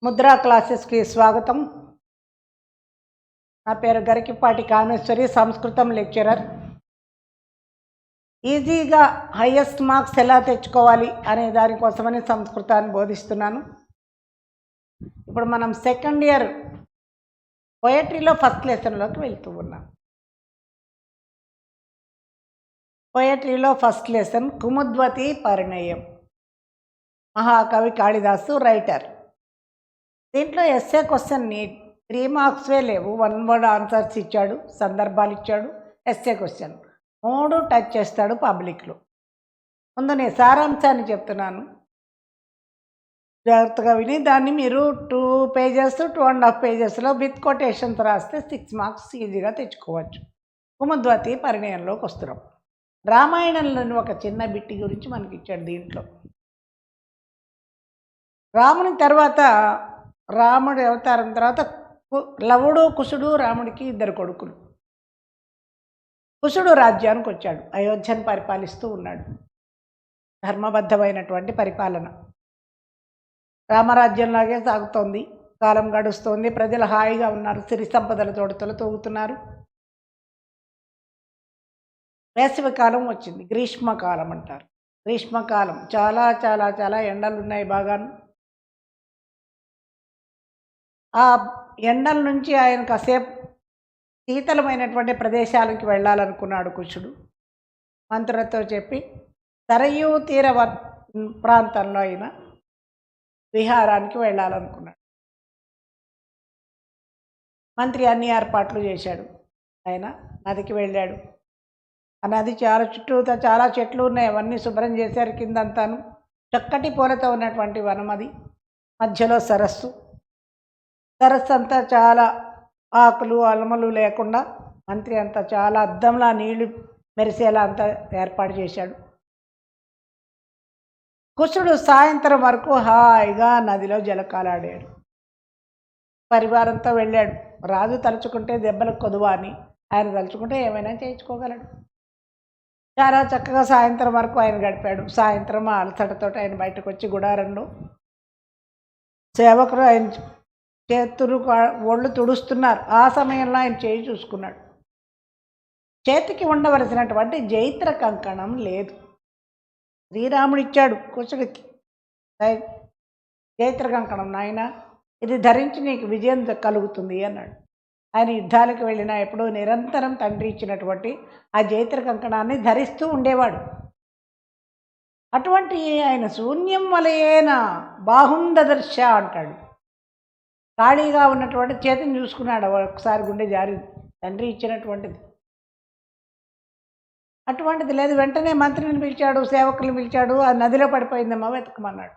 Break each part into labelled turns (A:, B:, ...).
A: ముద్రా క్లాసెస్కి స్వాగతం. నా పేరు గరికిపాటి కామేశ్వరి, సంస్కృతం లెక్చరర్. ఈజీగా హైయెస్ట్ మార్క్స్ ఎలా తెచ్చుకోవాలి అనే దానికోసమని సంస్కృతాన్ని బోధిస్తున్నాను. ఇప్పుడు మనం సెకండ్ ఇయర్ పోయట్రీలో ఫస్ట్ లెసన్లోకి వెళ్తూ ఉన్నాం. పోయట్రీలో ఫస్ట్ లెసన్ కుముద్వతి పరిణయం. మహాకవి కాళిదాసు రైటర్. దీంట్లో ఎస్ఏ క్వశ్చన్ని 3 మార్క్స్వే లేవు, 1 వర్డ్ ఆన్సర్స్ ఇచ్చాడు, సందర్భాలు ఇచ్చాడు. ఎస్ఏ క్వశ్చన్ 3 టచ్ చేస్తాడు పబ్లిక్లో. ముందు నేను సారాంశాన్ని చెప్తున్నాను, జాగ్రత్తగా విని దాన్ని మీరు 2 పేజెస్ 2.5 పేజెస్లో విత్ కొటేషన్స్ రాస్తే 6 మార్క్స్ ఈజీగా తెచ్చుకోవచ్చు. కుముద్వతి పరిణయంలోకి వస్తున్నాం. రామాయణంలోని ఒక చిన్న బిట్టి గురించి మనకి ఇచ్చాడు. దీంట్లో రాముని తర్వాత, రాముడి అవతారం తర్వాత లవుడు కుశుడు రాముడికి 2 కొడుకులు. కుశుడు రాజ్యానికి వచ్చాడు, అయోధ్యను పరిపాలిస్తూ ఉన్నాడు. ధర్మబద్ధమైనటువంటి పరిపాలన రామరాజ్యంలాగే సాగుతోంది. కాలం గడుస్తోంది, ప్రజలు హాయిగా ఉన్నారు, సిరి సంపదల తోడుతలు తూగుతున్నారు. వేసవికాలం వచ్చింది, గ్రీష్మకాలం అంటారు. గ్రీష్మకాలం చాలా చాలా చాలా ఎండలు ఉన్నాయి బాగాను. ఆ ఎండల నుంచి ఆయన కాసేపు శీతలమైనటువంటి ప్రదేశాలకు వెళ్ళాలనుకున్నాడు కుశుడు. మంత్రులతో చెప్పి సరయూ తీర ప్రాంతంలో అయిన విహారానికి వెళ్ళాలనుకున్నాడు. మంత్రి అన్ని ఏర్పాట్లు చేశాడు. ఆయన నదికి వెళ్ళాడు. ఆ నది చుట్టూతో చాలా చెట్లు ఉన్నాయి, అవన్నీ శుభ్రం చేశారు. కిందంతాను చక్కటి పూలతో ఉన్నటువంటి వనం అది. మధ్యలో సరస్సు అంతా చాలా ఆకులు అలమలు లేకుండా మంత్రి అంతా చాలా అద్దంలా నీళ్లు మెరిసేలా అంతా ఏర్పాటు చేశాడు. కుశుడు సాయంత్రం వరకు హాయిగా నదిలో జలకాలాడాడు. పరివారంతో వెళ్ళాడు. రాజు తలుచుకుంటే దెబ్బలకు కొదువా అని, ఆయన తలుచుకుంటే ఏమైనా చేయించుకోగలడు. చాలా చక్కగా సాయంత్రం వరకు ఆయన గడిపాడు. సాయంత్రం ఆ అలసటతో ఆయన బయటకు వచ్చి గుడారంలో సేవకులు ఆయన చేతులు ఒళ్ళు తుడుస్తున్నారు. ఆ సమయంలో ఆయన చేయి చూసుకున్నాడు. చేతికి ఉండవలసినటువంటి జైత్ర కంకణం లేదు. శ్రీరాముడు ఇచ్చాడు కుశుడికి జైత్ర కంకణం. నాయన, ఇది ధరించి నీకు విజయం కలుగుతుంది అన్నాడు. ఆయన యుద్ధాలకు వెళ్ళినా ఎప్పుడూ నిరంతరం తండ్రి ఇచ్చినటువంటి ఆ జైత్ర కంకణాన్ని ధరిస్తూ ఉండేవాడు. అటువంటి ఆయన శూన్యం వలయేన బాహుందదర్శ అంటాడు. ఖాళీగా ఉన్నటువంటి చేతిని చూసుకున్నాడు. ఒకసారి గుండె జారింది, తండ్రి ఇచ్చినటువంటిది. అటువంటిది లేదు. వెంటనే మంత్రిని పిలిచాడు, సేవకులను పిలిచాడు. ఆ నదిలో పడిపోయిందమ్మా, వెతకమన్నాడు.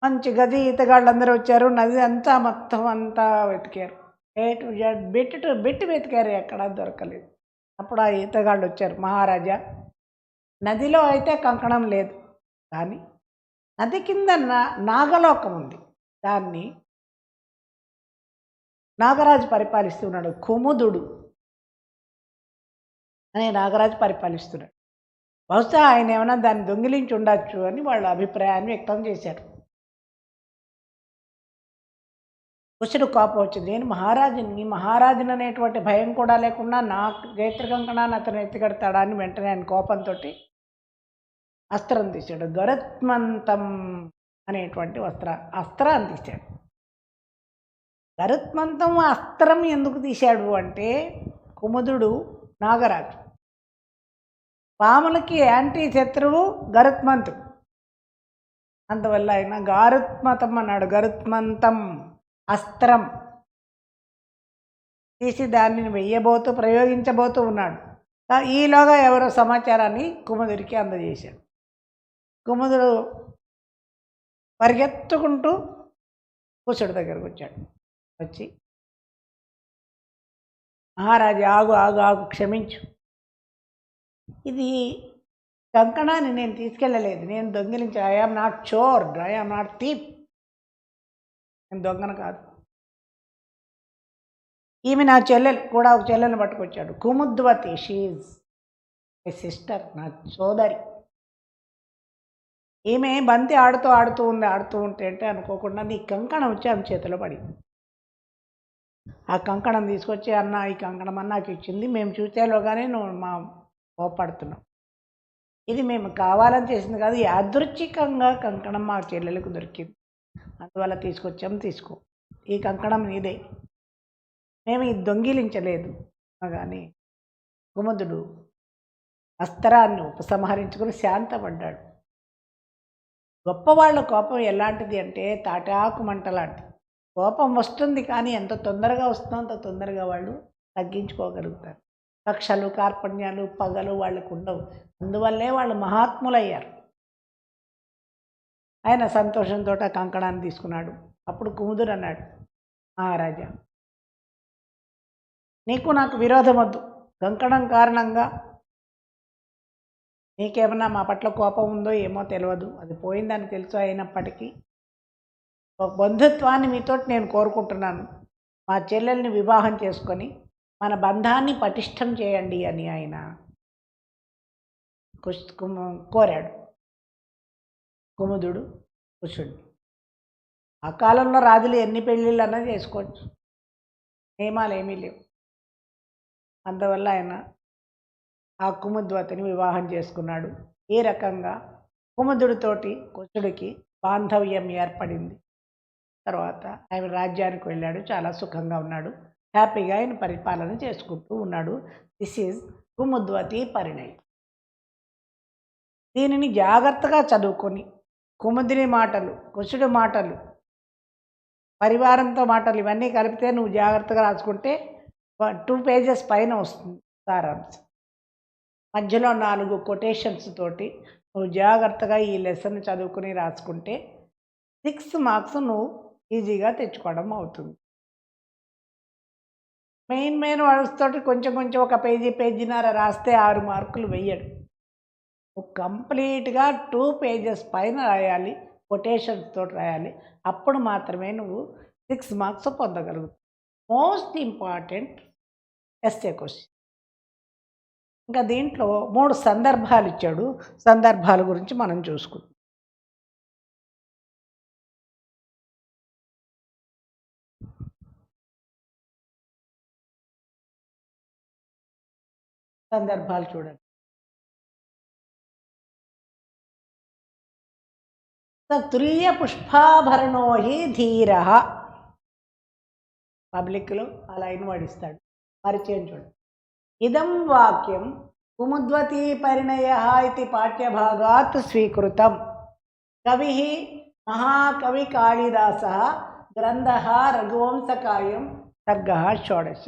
A: మంచి గది ఈతగాళ్ళందరూ వచ్చారు. నది అంతా మొత్తం అంతా వెతికారు. బిట్ టు బిట్ వెతికారు, ఎక్కడా దొరకలేదు. అప్పుడు ఆ ఈతగాళ్ళు వచ్చారు. మహారాజా, నదిలో అయితే కంకణం లేదు, కానీ నది కింద నాగలోకం ఉంది, దాన్ని నాగరాజు పరిపాలిస్తున్నాడు. కుముదుడు అనే నాగరాజు పరిపాలిస్తున్నాడు. బహుశా ఆయన ఏమైనా దాన్ని దొంగిలించి ఉండొచ్చు అని వాళ్ళ అభిప్రాయాన్ని వ్యక్తం చేశారు. కుశుడు కోపం వచ్చింది. నేను మహారాజుని అనేటువంటి భయం కూడా లేకుండా నా జైత్ర కంకణాన్ని అతను ఎత్తికడతాడా అని వెంటనే ఆయన కోపంతో అస్త్రం తీశాడు. గరుత్మంతం అనేటువంటి అస్త్రాన్ని తీశాడు. గరుత్మంతం అస్త్రం ఎందుకు తీశాడు అంటే, కుముదుడు నాగరాజు, పాములకి యాంటీ శత్రువు గరుత్మంతుడు. అందువల్ల ఆయన గారుత్మతం అన్నాడు. గరుత్మంతం అస్త్రం తీసి దాన్ని ప్రయోగించబోతూ ఉన్నాడు. ఈలోగా ఎవరో సమాచారాన్ని కుముదుడికి అందజేశాడు. కుముదుడు పరిగెత్తుకుంటూ కుశుడి దగ్గరకు వచ్చాడు. వచ్చి, మహారాజు, ఆగు ఆగు ఆగు, క్షమించు. ఇది కంకణాన్ని నేను తీసుకెళ్ళలేదు, నేను దొంగిలించా. ఐ ఆమ్ నాట్ చోర్, ఐ ఆమ్ నాట్ థీఫ్. నేను దొంగను కాదు. ఈమె నా చెల్లెలు, కూడా ఒక చెల్లెలను పట్టుకొచ్చాడు. కుముద్వతి, షీఈ్ మై సిస్టర్, నా సోదరి. ఈమె బంతి ఆడుతూ ఆడుతూ ఉంటే అనుకోకుండా నీ కంకణం వచ్చి ఆమె చేతిలో పడింది. ఆ కంకణం తీసుకొచ్చి, అన్న ఈ కంకణం అన్న నాకు ఇచ్చింది, మేము చూసేలోగానే నువ్వు మా కోపడుతున్నావు, ఇది మేము కావాలని చేసింది కాదు, యాదృచ్ఛికంగా కంకణం మా చెల్లెలకు దొరికింది, అందువల్ల తీసుకొచ్చాం, తీసుకో, ఈ కంకణం నీదే, మేము ఇది దొంగిలించలేదు కానీ కుముదుడు అస్త్రాన్ని ఉపసంహరించుకుని శాంతపడ్డాడు. గొప్పవాళ్ళ కోపం ఎలాంటిది అంటే తాటాకు మంట లాంటిది. కోపం వస్తుంది కానీ ఎంత తొందరగా వస్తుందో అంత తొందరగా వాళ్ళు తగ్గించుకోగలుగుతారు. కక్షలు, కార్పణ్యాలు, పగలు వాళ్ళకు ఉండవు. అందువల్లే వాళ్ళు మహాత్ములయ్యారు. ఆయన సంతోషంతో ఆ కంకణాన్ని తీసుకున్నాడు. అప్పుడు కుముదుడు అన్నాడు, మహారాజా, నీకు నాకు విరోధం వద్దు, కంకణం కారణంగా నీకేమన్నా మా పట్ల కోపం ఉందో ఏమో తెలియదు, అది పోయిందని తెలుసు, అయినప్పటికీ ఒక బంధుత్వాన్ని మీతోటి నేను కోరుకుంటున్నాను, మా చెల్లెల్ని వివాహం చేసుకొని మన బంధాన్ని పటిష్టం చేయండి అని ఆయన కోరాడు కుముదుడు కుశుడిని. ఆ కాలంలో రాజులు ఎన్ని పెళ్ళిళ్ళన్నా చేసుకోవచ్చు, నియమాలు ఏమీ లేవు. అందువల్ల ఆయన ఆ కుముద్వతిని వివాహం చేసుకున్నాడు. ఈ రకంగా కుముదుడితోటి కుశుడికి బాంధవ్యం ఏర్పడింది. తర్వాత ఆయన రాజ్యానికి వెళ్ళాడు, చాలా సుఖంగా ఉన్నాడు, హ్యాపీగా ఆయన పరిపాలన చేసుకుంటూ ఉన్నాడు. దిస్ ఈజ్ కుముద్వతి పరిణయం. దీనిని జాగ్రత్తగా చదువుకొని కుముదిని మాటలు, కుశుడి మాటలు, పరివారంతో మాటలు ఇవన్నీ కలిపితే నువ్వు జాగ్రత్తగా రాసుకుంటే 2 పేజెస్ పైన వస్తుంది సారాంశం. మధ్యలో 4 కొటేషన్స్ తోటి నువ్వు జాగ్రత్తగా ఈ లెసన్ చదువుకుని రాసుకుంటే 6 మార్క్స్ నువ్వు ఈజీగా తెచ్చుకోవడం అవుతుంది. మెయిన్ వర్డ్స్ తోటి కొంచెం ఒక పేజీన్నర రాస్తే 6 మార్కులు వెయ్యడు. నువ్వు కంప్లీట్గా 2 పేజెస్ పైన రాయాలి, కొటేషన్స్ తోటి రాయాలి. అప్పుడు మాత్రమే నువ్వు 6 మార్క్స్ పొందగలుగుతావు. Most important SA question. ఇంకా దీంట్లో 3 సందర్భాలు ఇచ్చాడు. సందర్భాల గురించి మనం చూసుకుందాం. సందర్భాలు చూడండి. తుల్య పుష్పాభరణో హి ధీర. పబ్లిక్లో ఆ లైన్ వాడిస్తాడు, పరిచయం చూడండి. ఇదం వాక్యం కుముద్వతీ పరిణయ ఇది పాఠ్యభాగాత్ స్వీకృతం. కవి మహాకవి కాళిదాస, గ్రంథ రఘువంశకాయం, సర్గ షోడశ.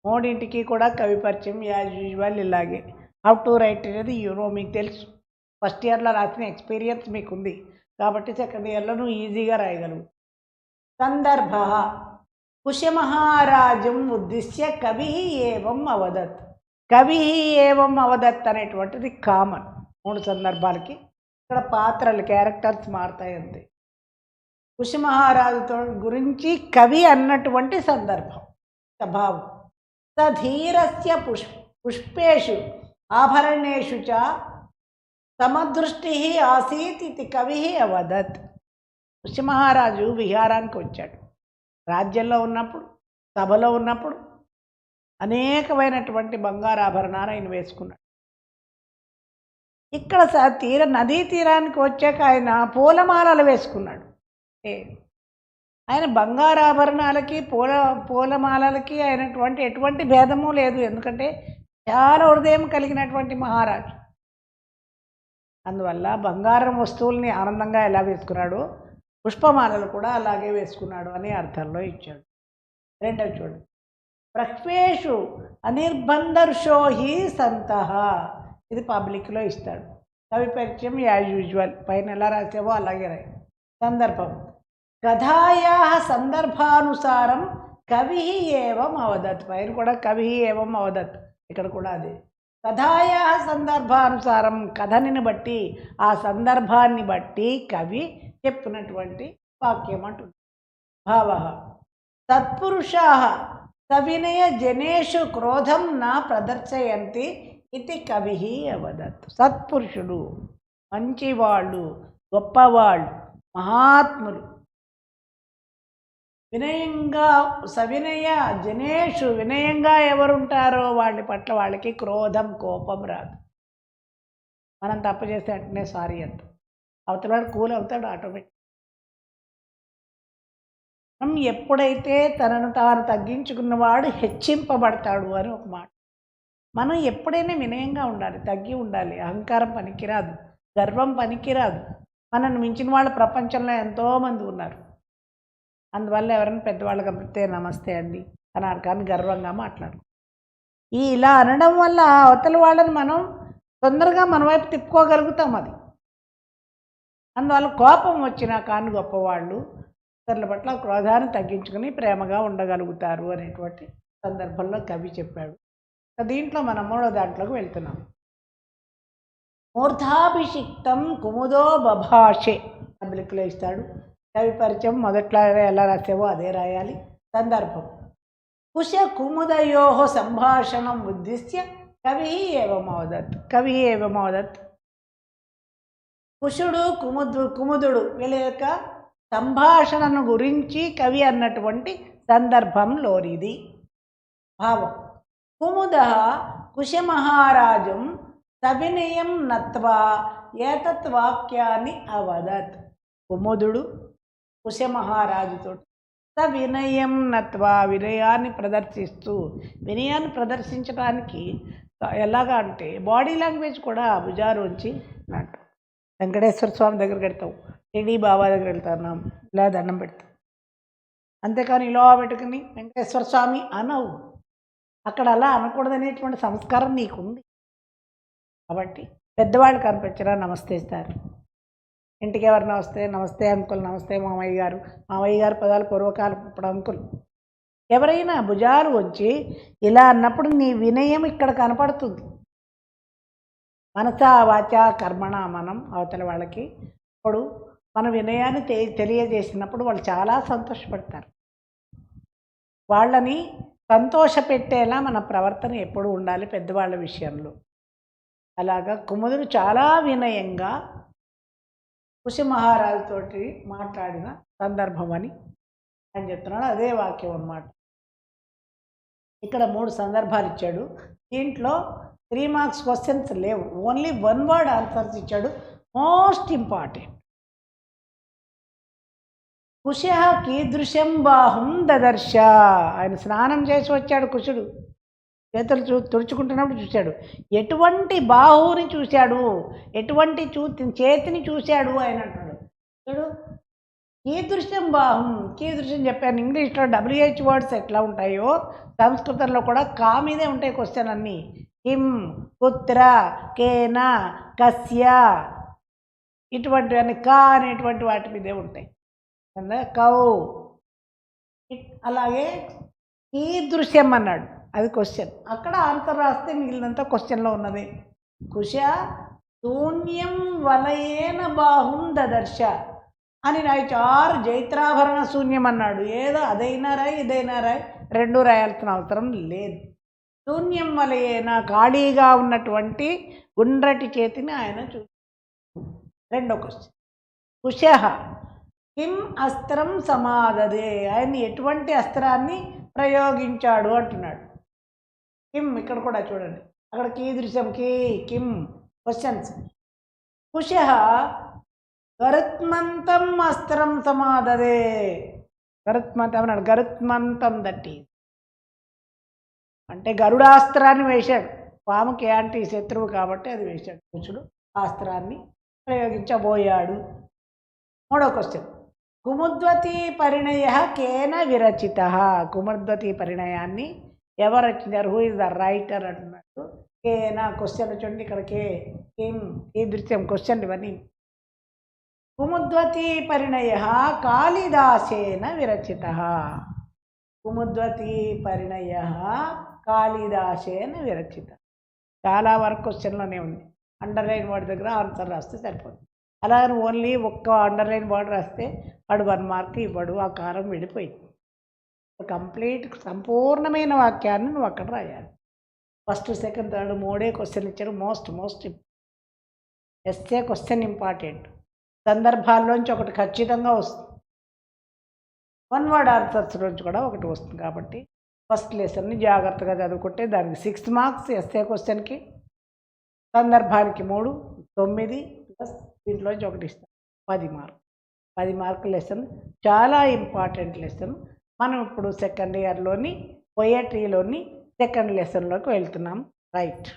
A: 3టికి కూడా కవి పరిచయం యాజ్ యూజువల్ ఇలాగే. హౌ టు రైట్ అనేది మీకు తెలుసు, ఫస్ట్ ఇయర్లో రాసిన ఎక్స్పీరియన్స్ మీకుంది కాబట్టి సెకండ్ ఇయర్లో నువ్వు ఈజీగా రాయగలవు. సందర్భ కుశమహారాజం ఉద్దిశ్య కవి ఏవం అవదత్. కవి ఏవం అవదత్ అనేటువంటిది కామన్ 3 సందర్భాలకి. ఇక్కడ పాత్రలు, క్యారెక్టర్స్ మారుతాయి అంతే. కుశమహారాజుతో గురించి కవి అన్నటువంటి సందర్భం, భావం. సధీరస్య పుష్పేషు ఆభరణేషు చ సమదృష్టి ఆసీత్ ఇది కవి అవదత్. కుశమహారాజు విహారానికి వచ్చాడు. రాజ్యంలో ఉన్నప్పుడు, సభలో ఉన్నప్పుడు అనేకమైనటువంటి బంగారు ఆభరణాలు ఆయన వేసుకున్నాడు. ఇక్కడ నదీ తీరానికి వచ్చాక ఆయన పూలమాలలు వేసుకున్నాడు. ఆయన బంగారు ఆభరణాలకి పూలమాలలకి అయినటువంటి ఎటువంటి భేదము లేదు, ఎందుకంటే చాలా హృదయం కలిగినటువంటి మహారాజు. అందువల్ల బంగారం వస్తువుల్ని ఆనందంగా ఎలా వేసుకున్నాడో పుష్పమాలలు కూడా అలాగే వేసుకున్నాడు అనే అర్థంలో ఇచ్చాడు. రెండవ చూడండి. ప్రహ్వేషు అనిర్బంధర్షో హి సంతః. ఇది పబ్లిక్లో ఇస్తాడు. కవి పరిచయం యాజ్ యూజువల్, పైన ఎలా రాసావో అలాగే రాయి. సందర్భం కథాయా సందర్భానుసారం కవి ఏవం అవదత్. పైన కూడా కవి ఏవం అవదత్, ఇక్కడ కూడా అదే. కథాయా సందర్భానుసారం, కథని బట్టి, ఆ సందర్భాన్ని బట్టి కవి చెప్పినటువంటి వాక్యం అంటుంది. భావ సత్పురుషా సవినయ జనేషు క్రోధం నా ప్రదర్శయంతి ఇది కవి అవదత్. సత్పురుషుడు మంచివాళ్ళు, గొప్పవాళ్ళు, మహాత్ములు, వినయంగా సవినయ జనేషు, వినయంగా ఎవరుంటారో వాళ్ళ పట్ల వాళ్ళకి క్రోధం, కోపం రాదు. మనం తప్పు చేస్తే వెంటనే సారీ అంటాం, అవతల వాడు కూల్ అవుతాడు ఆటోమేటిక్. మనం ఎప్పుడైతే తనను తాను తగ్గించుకున్నవాడు హెచ్చింపబడతాడు అని ఒక మాట. మనం ఎప్పుడైనా వినయంగా ఉండాలి, తగ్గి ఉండాలి. అహంకారం పనికిరాదు, గర్వం పనికిరాదు. మనల్ని మించిన వాళ్ళు ప్రపంచంలో ఎంతోమంది ఉన్నారు. అందువల్ల ఎవరైనా పెద్దవాళ్ళు కనిపిస్తే నమస్తే అండి అన్నారు, కానీ గర్వంగా మాట్లాడు. ఇలా అనడం వల్ల అవతల వాళ్ళని మనం తొందరగా మన వైపు తిప్పుకోగలుగుతాం. అది అందువల్ల కోపం వచ్చినా కానీ గొప్పవాళ్ళు ఇతరుల పట్ల క్రోధాన్ని తగ్గించుకుని ప్రేమగా ఉండగలుగుతారు అనేటువంటి సందర్భంలో కవి చెప్పాడు. దీంట్లో మనం మూడో దాంట్లోకి వెళ్తున్నాం. మూర్ధాభిషిక్తం కుముదో బభాషే పబ్లిక్లో ఇస్తాడు. కవి పరిచయం మొదట్లో ఎలా రాసావో అదే రాయాలి. సందర్భం కుశ కుముదయో సంభాషణం ఉద్దిశ్య కవి ఏవమోదత్. కుశుడు కుముదుడు వీళ్ళ యొక్క సంభాషణను గురించి కవి అన్నటువంటి సందర్భంలోనిది భావం. కుముద కుశమహారాజం సవినయం నత్వా ఏతత్ వాక్యాన్ని అవదత్. కుముదుడు కుశమహారాజుతో సవినయం నత్వా వినయాన్ని ప్రదర్శిస్తూ, వినయాన్ని ప్రదర్శించడానికి ఎలాగా అంటే బాడీ లాంగ్వేజ్ కూడా భుజారు ఉంచి అన్నట్టు. వెంకటేశ్వర స్వామి దగ్గరికి వెళ్తావు, టీడీ బాబా దగ్గర వెళ్తున్నాం, ఇలా దండం పెడతాం. అంతేకాని ఇలా పెట్టుకుని వెంకటేశ్వర స్వామి అనవు. అక్కడ అలా అనకూడదనేటువంటి సంస్కారం నీకుంది. కాబట్టి పెద్దవాళ్ళు కనిపించరా నమస్తే ఇస్తారు. ఇంటికి ఎవరైనా వస్తే నమస్తే అంకుల్, నమస్తే మామయ్య గారు. మామయ్య గారు పదాలు పూర్వకాలం, ఇప్పుడు అంకుల్. ఎవరైనా భుజాలు వచ్చి ఇలా అన్నప్పుడు నీ వినయం ఇక్కడ కనపడుతుంది. మనసా వాచా కర్మణ మనం అవతల వాళ్ళకి ఇప్పుడు మన వినయాన్ని తెలియజేసినప్పుడు వాళ్ళు చాలా సంతోషపడతారు. వాళ్ళని సంతోషపెట్టేలా మన ప్రవర్తన ఎప్పుడు ఉండాలి పెద్దవాళ్ళ విషయంలో. అలాగా కుముదుడు చాలా వినయంగా కుశమహారాజుతోటి మాట్లాడిన సందర్భం అని ఆయన చెప్తున్నాడు. అదే వాక్యం అన్నమాట. ఇక్కడ 3 సందర్భాలు ఇచ్చాడు. దీంట్లో 3 మార్క్స్ క్వశ్చన్స్ లేవు, ఓన్లీ 1 వర్డ్ ఆన్సర్స్ ఇచ్చాడు. Most important. కుశ కీదృశం బాహుం దదర్శ. ఆయన స్నానం చేసి వచ్చాడు కుశుడు, చేతులు తుడుచుకుంటున్నప్పుడు చూశాడు. ఎటువంటి బాహువుని చూశాడు, ఎటువంటి చేతిని చూశాడు ఆయన అంటాడు. చూడు, కీదృశం బాహుం. కీదృశం చెప్పాను. ఇంగ్లీష్లో WH వర్డ్స్ ఎట్లా ఉంటాయో సంస్కృతంలో కూడా కా మీదే ఉంటాయి క్వశ్చన్ అన్నీ. కిం, కుత్ర, కేన, కస్య ఇటువంటివన్నీ కా అనేటువంటి వాటి మీదే ఉంటాయి. కౌ. అలాగే కీదృశ్యం అన్నాడు, అది క్వశ్చన్. అక్కడ ఆన్సర్ రాస్తే మిగిలినంత క్వశ్చన్లో ఉన్నది. కుశ శూన్యం వలయేన బాహుం దదర్శ అని రాయిచారు. జైత్రాభరణ శూన్యం అన్నాడు. ఏదో అదైనా రాయి ఇదైనా రాయి, 2 రాయాల్సిన అవసరం లేదు. శూన్యం వలయేన ఖాళీగా ఉన్నటువంటి గుండ్రటి చేతిని ఆయన రెండో క్వశ్చన్. కుశ కిం అస్త్రం సమాదదే. ఆయన ఎటువంటి అస్త్రాన్ని ప్రయోగించాడు అంటున్నాడు. కిం ఇక్కడ కూడా చూడండి, అక్కడ కీదృశం, కిం క్వశ్చన్స్. కుశ గరుత్మంతం అస్త్రం సమాదదే. గరుత్మంతం అన్నాడు. గరుత్మంతం దట్టి అంటే గరుడాస్త్రాన్ని వేశాడు. పాముకి యాంటీ శత్రువు కాబట్టి అది వేశాడు కుశుడు. అస్త్రాన్ని ప్రయోగించబోయాడు. మూడో క్వశ్చన్. కుముద్వతి పరిణయ కేన విరచిత. కుముద్వతి పరిణయాన్ని ఎవరు రచించారు? హూ ఇస్ ద రైటర్ అంటున్నాడు. కేన క్వశ్చన్ చూడండి, ఇక్కడ కిం కీదృశ్యం క్వశ్చన్ ఇవన్నీ. కుముద్వతి పరిణయ కాళిదాసేన విరచిత. కుముద్వతి పరిణయ కాళిదాసేన విరచిత. చాలా వరకు క్వశ్చన్లోనే ఉంది. అండర్లైన్ వర్డ్ దగ్గర ఆన్సర్ రాస్తే సరిపోతుంది. అలాగే ఓన్లీ ఒక్క అండర్లైన్ వర్డ్ రాస్తే వాడు 1 మార్క్ ఇవ్వడు. ఆ కారం విడిపోయింది. కంప్లీట్ సంపూర్ణమైన వాక్యాన్ని నువ్వు అక్కడ రాయాలి. ఫస్ట్, సెకండ్, థర్డ్ 3 క్వశ్చన్ ఇచ్చారు. మోస్ట్ ఎస్సే క్వశ్చన్ ఇంపార్టెంట్, సందర్భాల్లోంచి ఒకటి ఖచ్చితంగా వస్తుంది, వన్ వర్డ్ ఆన్సర్స్ నుంచి కూడా ఒకటి వస్తుంది. కాబట్టి ఫస్ట్ లెసన్ని జాగ్రత్తగా చదువుకుంటే దానికి 6 మార్క్స్, ఎస్సే క్వశ్చన్కి, సందర్భానికి 3, 9 ప్లస్ దీంట్లోంచి ఒకటి ఇస్తాం 10 మార్కులు. 10 మార్కుల లెసన్ చాలా ఇంపార్టెంట్ లెసన్. మనం ఇప్పుడు సెకండ్ ఇయర్లోని పొయట్రీలోని సెకండ్ లెసన్లోకి వెళ్తున్నాం. రైట్.